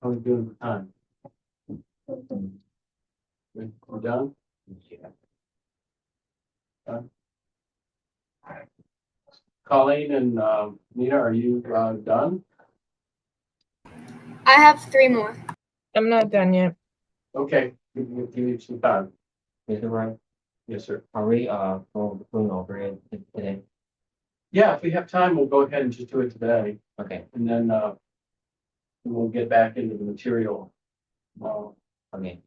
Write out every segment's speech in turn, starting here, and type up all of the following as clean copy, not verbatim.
How are we doing for time? We're done? Yeah. Done? Colleen and Nina, are you done? I have 3 more. I'm not done yet. Okay, give me some time. Mr. Ryan, Yes, sir. are we going over it today? Yeah, if we have time, we'll go ahead and just do it today, Okay, and then we'll get back into the material. okay.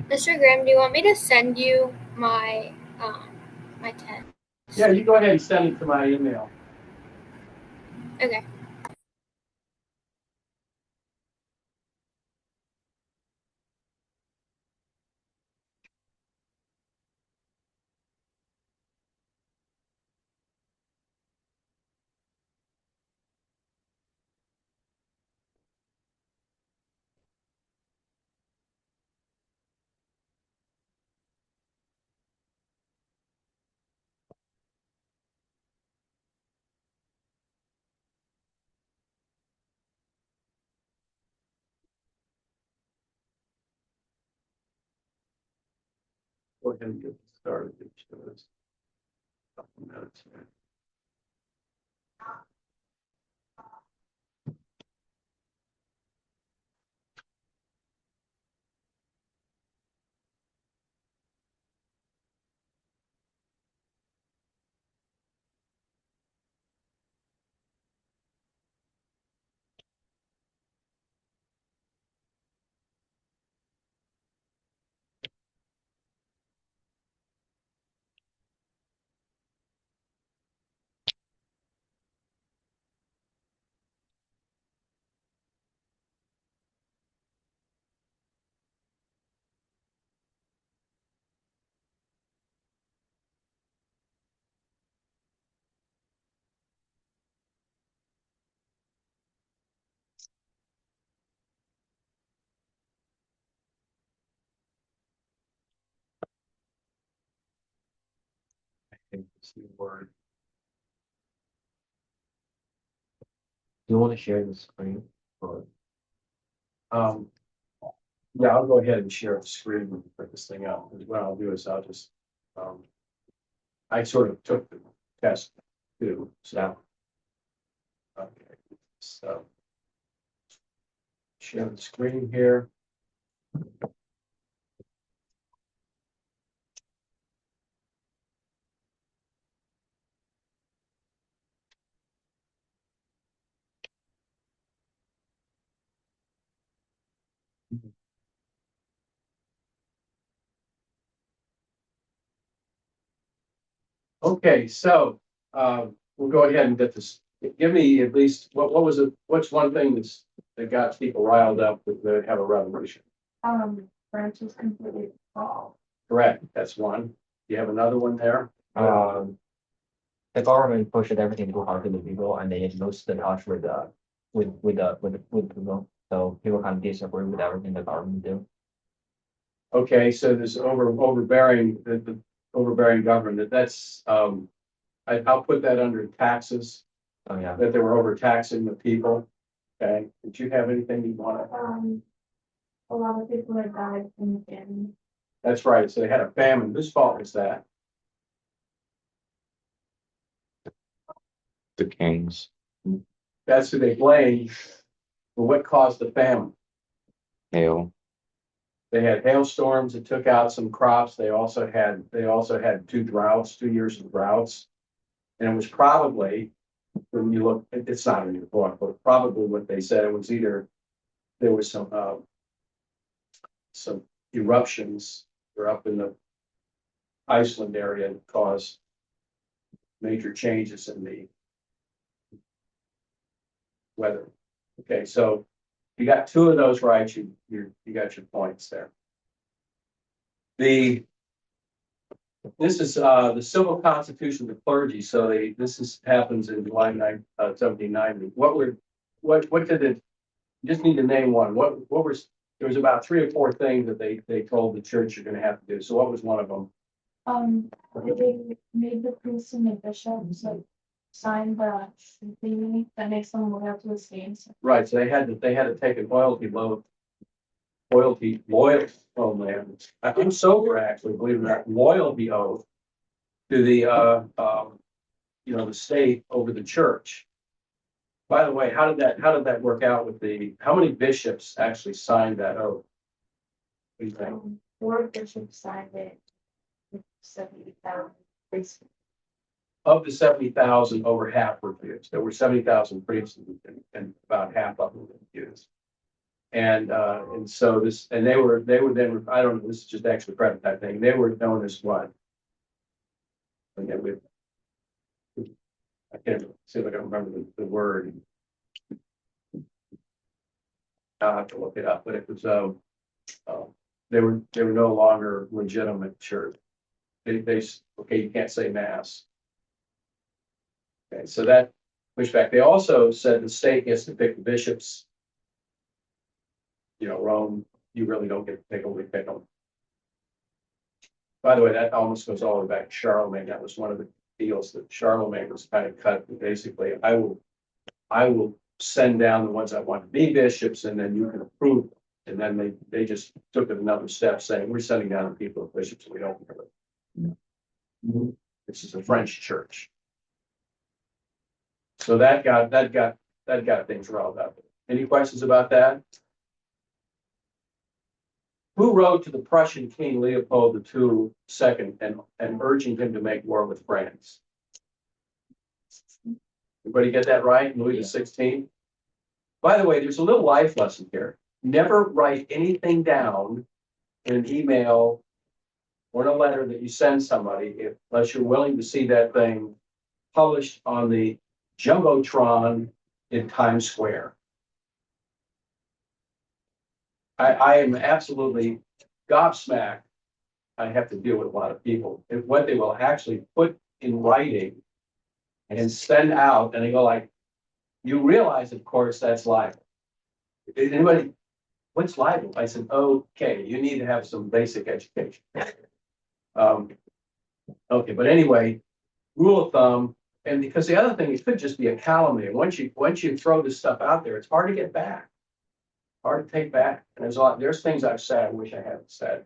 Mr. Graham, do you want me to send you my text? Yeah, you go ahead and send it to my email. Okay. Go ahead and get started. Couple minutes here. I think it's the word. Do you want to share the screen? Or Um, yeah, I'll go ahead and share the screen and put this thing out. What I'll do is I'll just, I sort of took the test too, so. Okay, so. Share the screen here. Okay, so, we'll go ahead and get this, give me at least, what was it, what's one thing that got people riled up that they have a revolution? France was completely fall. Correct, that's one. Do you have another one there? the government pushed everything too hard to the people, and they lose the touch with people. So people kind of disagree with everything the government do. Okay, so this overbearing, the overbearing government, that's, I'll put that under taxes, Oh yeah. that they were overtaxing the people. Okay, did you have anything you wanna? A lot of people have died in the famine. That's right, so they had a famine. Whose fault was that? The Kings, That's who they blamed for what caused the famine. hail, They had hailstorms that took out some crops. They also had 2 years of droughts. And it was probably, when you look, it's not in your book, but probably what they said, it was either there was some eruptions or up in the Iceland area that caused major changes in the weather. Okay, so you got two of those right, you got your points there. This is the civil constitution of the clergy. So happens in July 1790. What did it? You just need to name one. What was there was about 3 or 4 things that they told the church you're going to have to do. So what was one of them? They made the priests and the bishops like sign the thing that makes them look up to the saints. Right. So they had to take an loyalty, oh man, I'm sober actually, believe it or not, loyalty oath to the, the state over the church. By the way, how did that work out with how many bishops actually signed that oath? What do you think? 4 bishops signed it. 70,000 priests. Of the 70,000, over half refused. There were 70,000 priests and about half of them refused. And so this, and they were then, I don't know, this is just extra credit type thing. They were known as what? Again, with, I can't see if I can remember the word. I'll have to look it up, but it was, they were no longer legitimate church. Okay, you can't say mass. Okay, so that pushed back. They also said the state gets to pick the bishops. You know, Rome, you really don't get to pick them. By the way, that almost goes all the way back to Charlemagne. That was one of the deals that Charlemagne was kind of cut. Basically, I will send down the ones I want to be bishops, and then you can approve them. And then they just took it another step, saying we're sending down the people of bishops, and we don't care. This is a French church. So that got things riled up. Any questions about that? Who wrote to the Prussian King Leopold II and urging him to make war with France? Everybody get that right? Louis XVI. By the way, there's a little life lesson here. Never write anything down in an email or in a letter that you send somebody unless you're willing to see that thing published on the Jumbotron in Times Square. I am absolutely gobsmacked. I have to deal with a lot of people and what they will actually put in writing and send out, and they go like, you realize, of course, that's libel. Anybody, what's libel? I said, okay, you need to have some basic education. Okay, but anyway, rule of thumb, and because the other thing, it could just be a calumny. And once you throw this stuff out there, it's hard to get back. Hard to take back. And there's things I've said I wish I hadn't said.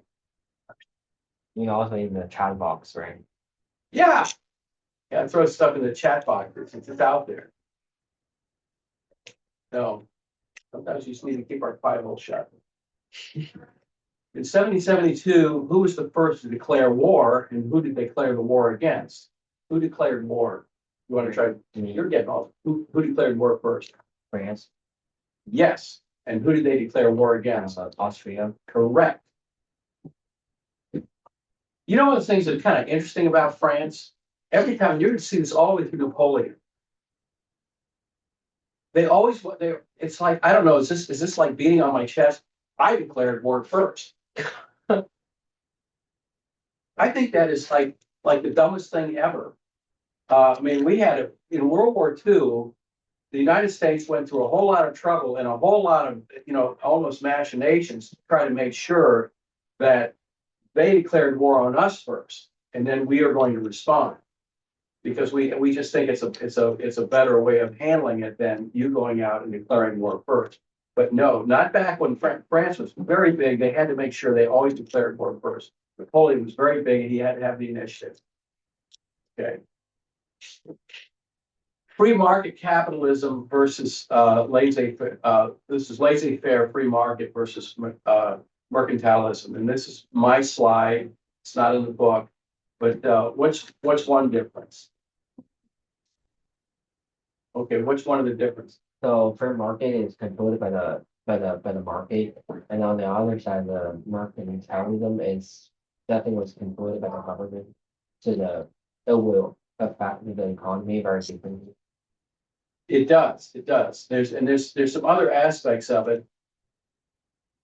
You know, also in the chat box, right? Yeah. Yeah, throw stuff in the chat box. It's out there. No. Sometimes you just need to keep our pie hole shut. In 1772, who was the first to declare war, and who did they declare the war against? Who declared war? You want to try? You're getting off. Who declared war first? France, Yes. And who did they declare war against? Austria. Correct. You know one of the things that's kind of interesting about France? Every time you're going to see this all the way through Napoleon. They always, it's like, I don't know, is this like beating on my chest? I declared war first. I think that is like the dumbest thing ever. I mean, we had in World War II, the United States went through a whole lot of trouble and a whole lot of, almost machinations to try to make sure that they declared war on us first, and then we are going to respond. Because we just think it's a better way of handling it than you going out and declaring war first. But no, not back when France was very big. They had to make sure they always declared war first. Napoleon was very big, and he had to have the initiative. Okay. Free market capitalism versus laissez-faire. This is laissez-faire free market versus mercantilism, and this is my slide. It's not in the book, but what's one difference? Okay, what's one of the differences? So free market is controlled by the market, and on the other side, the mercantilism is definitely was controlled by the government. So it will affect the economy very differently. It does. There's some other aspects of it.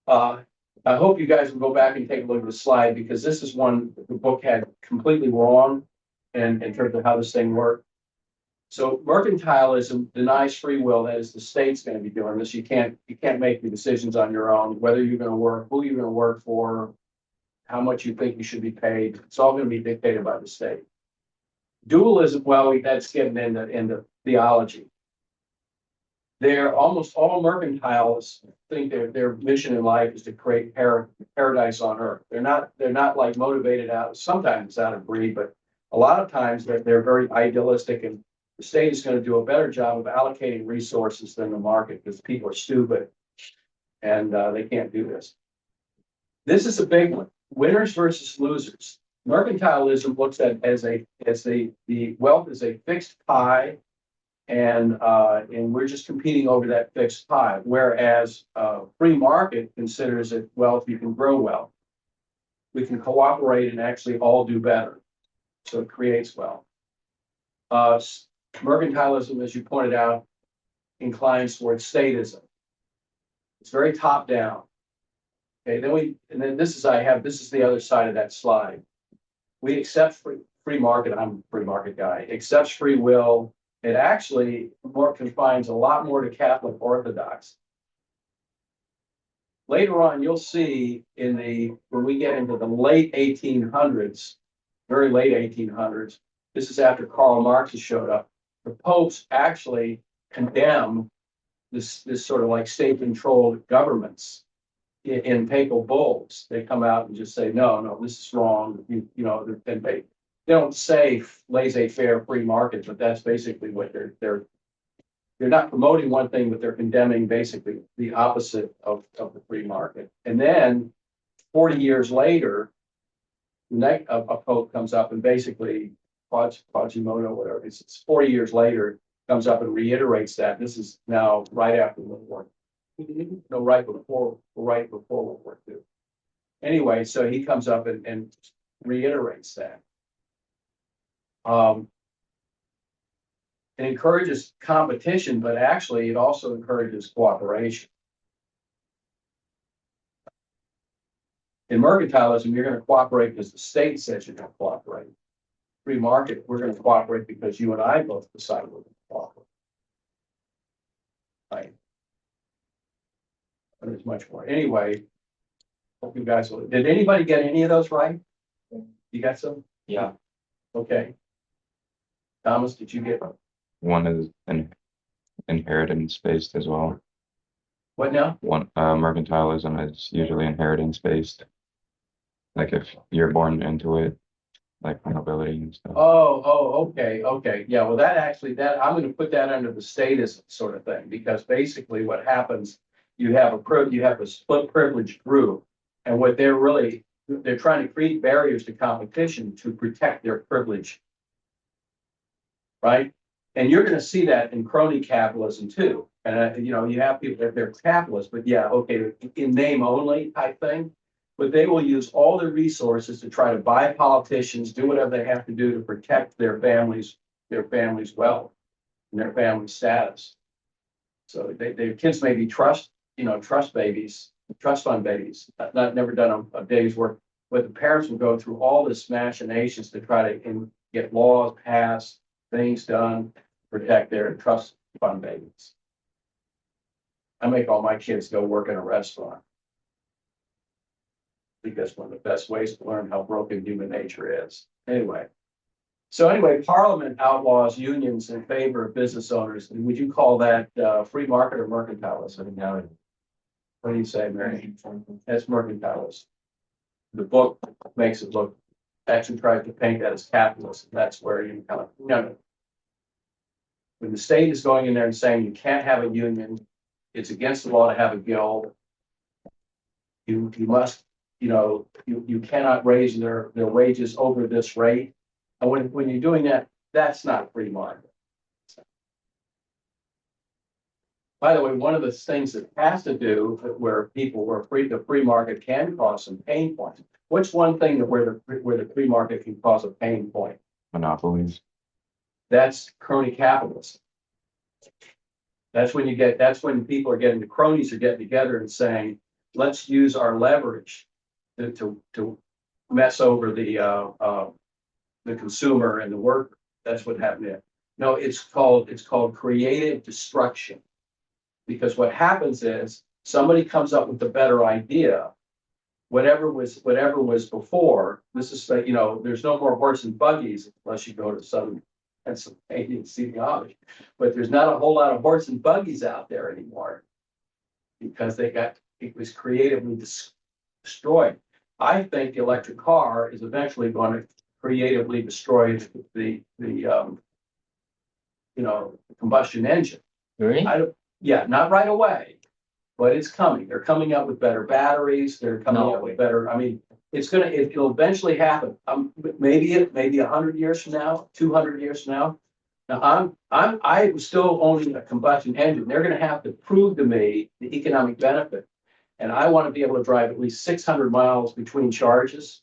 I hope you guys will go back and take a look at the slide, because this is one the book had completely wrong in terms of how this thing worked. So mercantilism denies free will. That is, the state's going to be doing this. You can't make the decisions on your own, whether you're going to work, who you're going to work for, how much you think you should be paid. It's all going to be dictated by the state. Dualism, well, that's getting into theology. They're almost all mercantilists think their mission in life is to create paradise on earth. They're not like motivated out, sometimes out of greed, but a lot of times they're very idealistic, and the state is going to do a better job of allocating resources than the market, because people are stupid and they can't do this. This is a big one. Winners versus losers. Mercantilism looks at as the wealth is a fixed pie, And we're just competing over that fixed pie, whereas, free market considers it wealth you can grow wealth. We can cooperate and actually all do better. So it creates wealth. Mercantilism, as you pointed out, inclines towards statism. It's very top down. Okay, and then this is the other side of that slide. We accept free market. I'm a free market guy. Accepts free will. It actually confines a lot more to Catholic Orthodox. Later on, you'll see when we get into the late 1800s, very late 1800s, this is after Karl Marx has showed up, the popes actually condemn this sort of like state-controlled governments in papal bulls. They come out and just say, no, this is wrong. And they don't say laissez-faire free market, but that's basically what they're not promoting one thing, but they're condemning basically the opposite of the free market. And then 40 years later, a pope comes up and basically Quasimodo, whatever it's 40 years later, comes up and reiterates that. This is now right after World War. No, right before World War II. Anyway, so he comes up and reiterates that. It encourages competition, but actually it also encourages cooperation. In mercantilism, you're going to cooperate because the state says you're going to cooperate. Free market, we're going to cooperate because you and I both decide we're going to cooperate. Right. And there's much more. Anyway, hope you guys will. Did anybody get any of those right? You got some? Yeah. Okay. Thomas, did you get One is inheritance based as well. what now? One mercantilism is usually inheritance based. Like if you're born into it, like nobility and stuff. Okay. Yeah, well, I'm going to put that under the statism sort of thing, because basically what happens, you have a split privilege group, and what they're trying to create barriers to competition to protect their privilege. Right? And you're going to see that in crony capitalism too. And you have people that they're capitalists, but yeah, okay, in name only type thing. But they will use all their resources to try to buy politicians, do whatever they have to do to protect their families' wealth and their family status. So their kids may be trust babies, trust fund babies, not never done a day's work, but the parents will go through all this machinations to try to get laws passed, things done, protect their trust fund babies. I make all my kids go work in a restaurant, because one of the best ways to learn how broken human nature is. Anyway, Parliament outlaws unions in favor of business owners. And would you call that free market or mercantilism? What do you say, Mary? That's mercantilism. The book makes it look, actually tries to paint that as capitalist. That's where you kind of, no. When the state is going in there and saying you can't have a union, it's against the law to have a guild. You must, you cannot raise their wages over this rate. And when you're doing that, that's not free market. By the way, one of the things that has to do where the free market can cause some pain points. What's one thing where the free market can cause a pain point? Monopolies. That's crony capitalism. That's when people are the cronies are getting together and saying, let's use our leverage to mess over the consumer and the worker. That's what happened there. No, it's called creative destruction. Because what happens is somebody comes up with a better idea. Whatever was before, this is there's no more horse and buggies unless you go to southern Pennsylvania and see the Amish. But there's not a whole lot of horse and buggies out there anymore, because it was creatively destroyed. I think the electric car is eventually going to creatively destroy the combustion engine. Really? Yeah, not right away, but it's coming. They're coming up with better batteries. They're coming up with better. I mean, it'll eventually happen. Maybe 100 years from now, 200 years from now, Now, I'm still owning a combustion engine. They're gonna have to prove to me the economic benefit. And I want to be able to drive at least 600 miles between charges.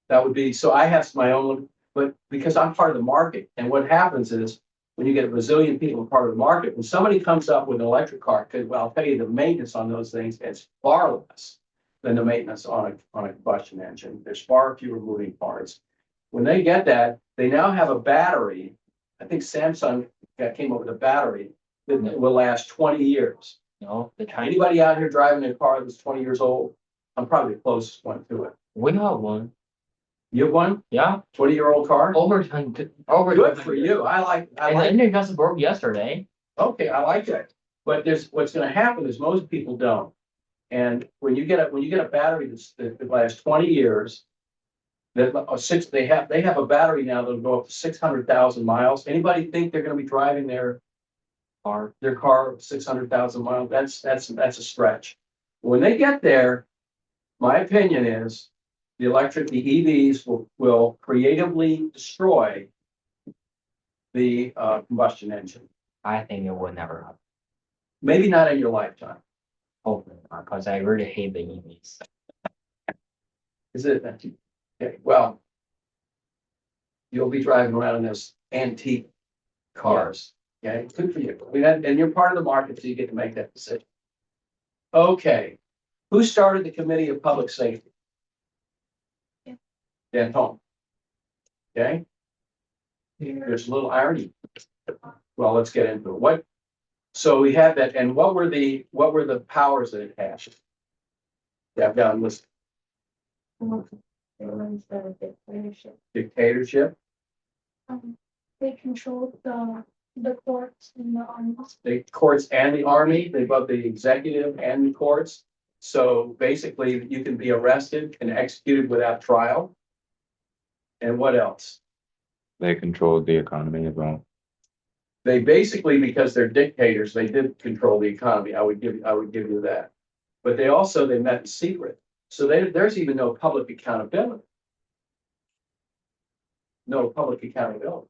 That would be, so I have my own, but because I'm part of the market, and what happens is, when you get a bazillion people part of the market, when somebody comes up with an electric car, because, well, I'll tell you, the maintenance on those things is far less than the maintenance on a combustion engine. There's far fewer moving parts. When they get that, they now have a battery. I think Samsung came up with a battery that will last 20 years. No, the Chinese, Anybody out here driving a car that's 20 years old? I'm probably the closest one to it. we have one, You have one yeah, 20-year-old car? over 10, over. Good for you. I And the like, engine just broke yesterday. okay, I like that. But what's gonna happen is most people don't. And when you get a battery that lasts 20 years, they have a battery now that'll go up to 600,000 miles. Anybody think they're gonna be driving their car 600,000 miles? That's a stretch. When they get there, my opinion is the EVs will creatively destroy the combustion engine. I think it will never happen. Maybe not in your lifetime. Hopefully not, because I really hate the EVs. Is it? Okay, well, you'll be driving around in those antique cars. Okay, good for you. And you're part of the market, so you get to make that decision. Okay, who started the Committee of Public Safety? Yeah. Dan Home. Okay. There's a little irony. Well, let's get into it. So we had that, and what were the powers that it had? Yeah, I've got them listed. It was the dictatorship. Dictatorship, They controlled the courts and the armies. the courts and the army, they both the executive and the courts. So basically, you can be arrested and executed without trial. And what else? They controlled the economy as well. They basically, because they're dictators, they did control the economy. I would give you that. But they met in secret. So there's even no public accountability. No public accountability.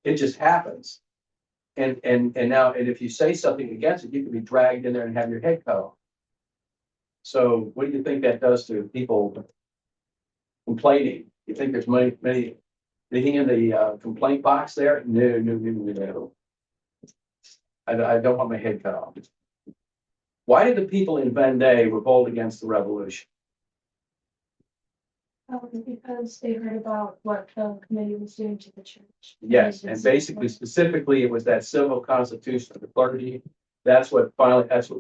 It just happens. And now, if you say something against it, you can be dragged in there and have your head cut off. So what do you think that does to people complaining? You think there's anything in the complaint box there? No. I don't want my head cut off. Why did the people in Vendée revolt against the revolution? Because they heard about what the committee was doing to the church. Yes, and basically, specifically, it was that civil constitution of the clergy. That's what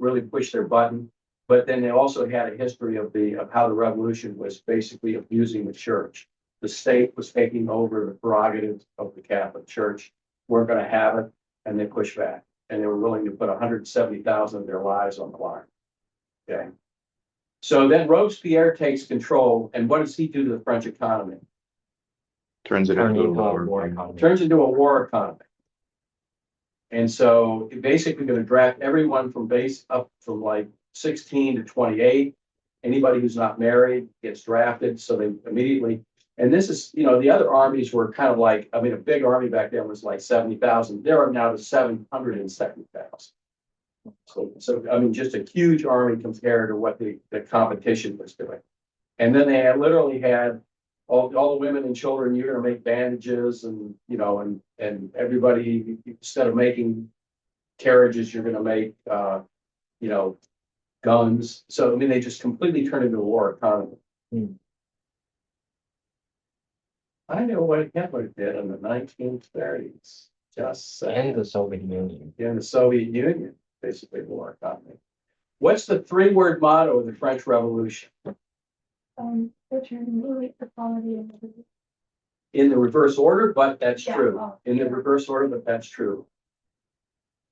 really pushed their button. But then they also had a history of how the revolution was basically abusing the church. The state was taking over the prerogatives of the Catholic Church, weren't going to have it, and they pushed back. And they were willing to put 170,000 of their lives on the line. Okay. So then Robespierre takes control, and what does he do to the French economy? Turns it Turn into a into a war war. economy. Turns into a war economy. And so you're basically going to draft everyone from base up from like 16 to 28. Anybody who's not married gets drafted. So they immediately, and this is, the other armies were kind of like, a big army back then was like 70,000. They're now to 770,000. So just a huge army compared to what the competition was doing. And then they literally had all the women and children, you're gonna make bandages and everybody, instead of making carriages, you're gonna make guns. So they just completely turned into a war economy. I know what Hitler did in the 1930s. Just saying. And the Soviet Union. In the Soviet Union, basically war economy. What's the 3-word motto of the French Revolution? Return the quality of liberty. In the reverse order, but that's Yeah, true. oh, In the yeah. reverse order, but that's true.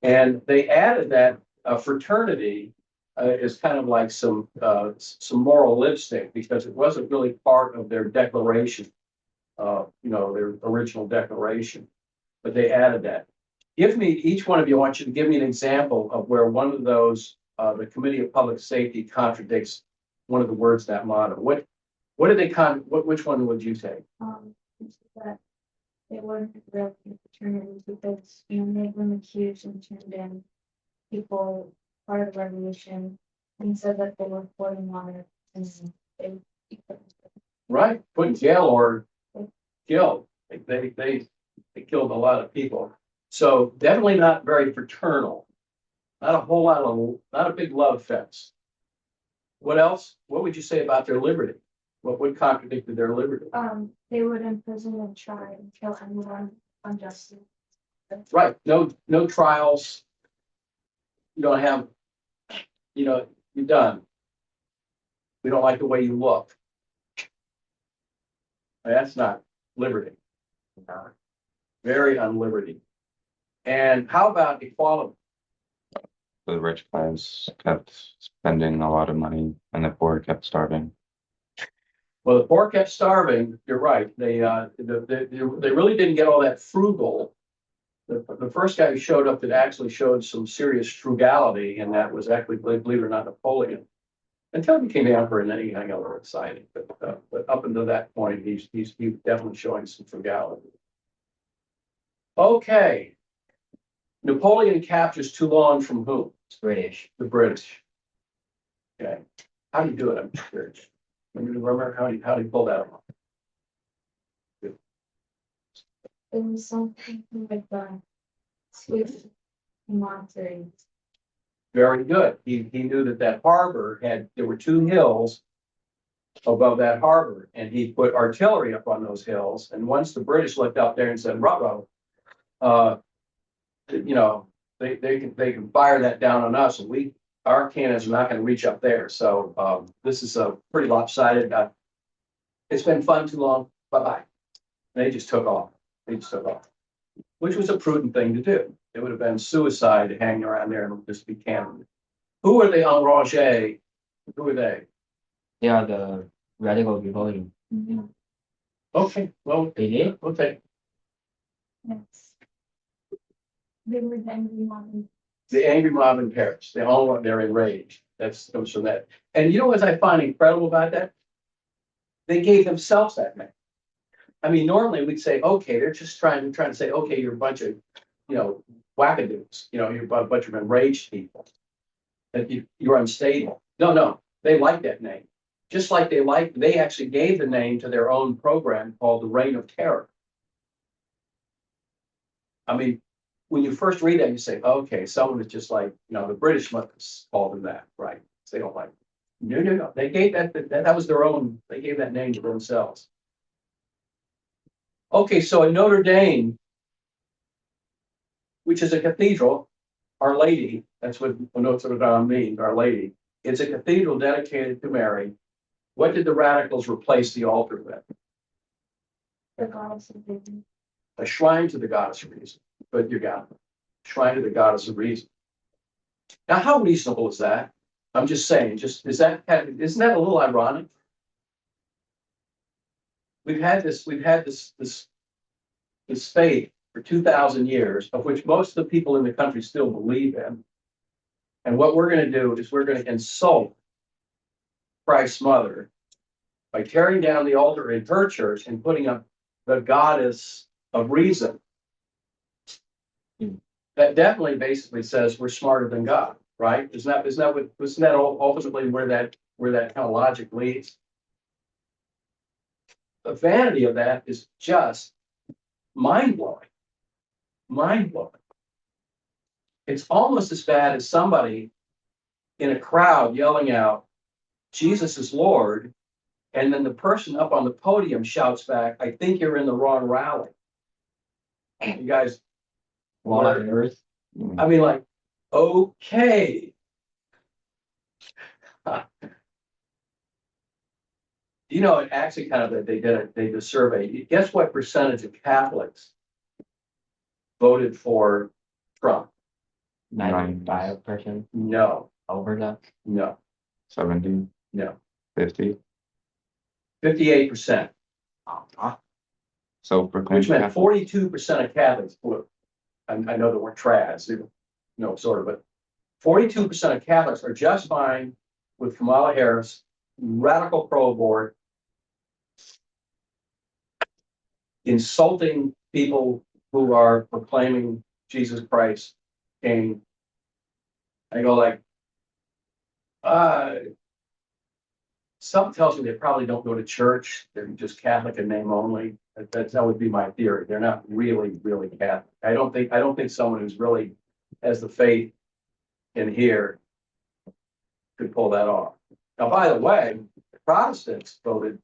And they added that fraternity is kind of like some moral lipstick, because it wasn't really part of their declaration, their original declaration, but they added that. Each one of you, I want you to give me an example of where one of those, the Committee of Public Safety contradicts one of the words in that motto. What did they which one would you say? That it wouldn't really be fraternity because, you know, they've been accused and turned in people part of the revolution and said that they were reporting on it and they. Right, put in jail or killed. They killed a lot of people. So definitely not very fraternal. Not a whole lot of, not a big love fest. What else? What would you say about their liberty? What would contradict their liberty? They would imprison and try and kill anyone unjustly. Right, no trials. You don't have, you're done. We don't like the way you look. That's not liberty. Very unliberty. And how about equality? The rich guys kept spending a lot of money and the poor kept starving. Well, the poor kept starving. You're right. They really didn't get all that frugal. The first guy who showed up that actually showed some serious frugality, and that was actually, believe it or not, Napoleon. Until he became the emperor, and then he got a little exciting. But up until that point, he's definitely showing some frugality. Okay. Napoleon captures Toulon from whom? British. The British. Okay. How do you do it? I'm curious. Remember how do you pull that off? It was something like the Swiss Monterey. Very good. He knew that harbor there were two hills above that harbor, and he put artillery up on those hills. And once the British looked up there and said, "Ruh-roh," they can fire that down on us, and our cannons are not going to reach up there. So this is a pretty lopsided. It's been fun too long. Bye-bye. They just took off. Which was a prudent thing to do. It would have been suicide to hang around there and just be cannoned. Who are the enragés? Who are they? They are the radical rebellion. Okay, well, They did? okay. Yes. They were the angry mob. The angry mob in Paris. They're enraged. That comes from that. And you know what I find incredible about that? They gave themselves that name. I mean, normally we'd say, okay, they're just trying to say, okay, you're a bunch of, wackadoos. You're a bunch of enraged people. That you're unstable. No, they like that name. Just like they actually gave the name to their own program called the Reign of Terror. I mean, when you first read that, you say, okay, someone is just like, the British must have called them that, right? They don't like it. No. They gave that was their own, they gave that name to themselves. Okay, so in Notre Dame, which is a cathedral, Our Lady, that's what Notre Dame means, Our Lady. It's a cathedral dedicated to Mary. What did the radicals replace the altar with? The goddess of reason. A shrine to the goddess of reason. But you got it. Shrine to the goddess of reason. Now, how reasonable is that? I'm just saying, isn't that a little ironic? We've had this faith for 2,000 years, of which most of the people in the country still believe in. And what we're going to do is we're going to insult Christ's mother by tearing down the altar in her church and putting up the goddess of reason. That definitely basically says we're smarter than God, right? Isn't that ultimately where that kind of logic leads? The vanity of that is just mind-blowing. Mind-blowing. It's almost as bad as somebody in a crowd yelling out, "Jesus is Lord," and then the person up on the podium shouts back, "I think you're in the wrong rally." You guys, What on earth? I mean, like, okay. It actually kind of, they did a survey. Guess what percentage of Catholics voted for Trump? 95% No, over that. no, 70, no. 50. 58%, So proclaimed which meant Catholic. 42% of Catholics would. I know the word trads, sort of, but 42% of Catholics are just fine with Kamala Harris, radical pro-abort, insulting people who are proclaiming Jesus Christ came. I go like, something tells me they probably don't go to church. They're just Catholic in name only. That would be my theory. They're not really, really Catholic. I don't think someone who's really has the faith in here could pull that off. Now, by the way, the Protestants voted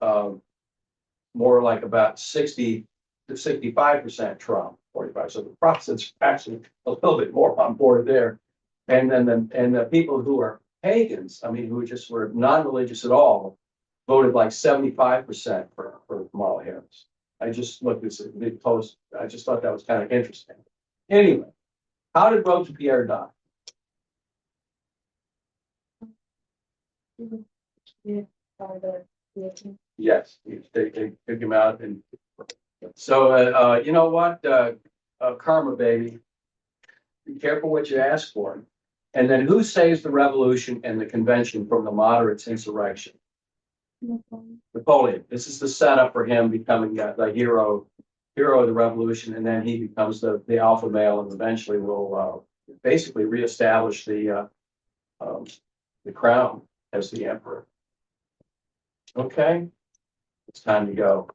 more like about 60 to 65% Trump, 45. So the Protestants are actually a little bit more on board there. And then the people who are pagans, I mean, who just were non-religious at all, voted like 75% for Kamala Harris. I just looked at this big post. I just thought that was kind of interesting. Anyway, how did Robespierre die? By the guillotine. Yes, they took him out, and so you know what, karma, baby. Be careful what you ask for. And then who saves the revolution and the convention from the moderates' insurrection? Napoleon. This is the setup for him becoming the hero of the revolution, and then he becomes the alpha male, and eventually will basically reestablish the crown as the emperor. Okay, it's time to go.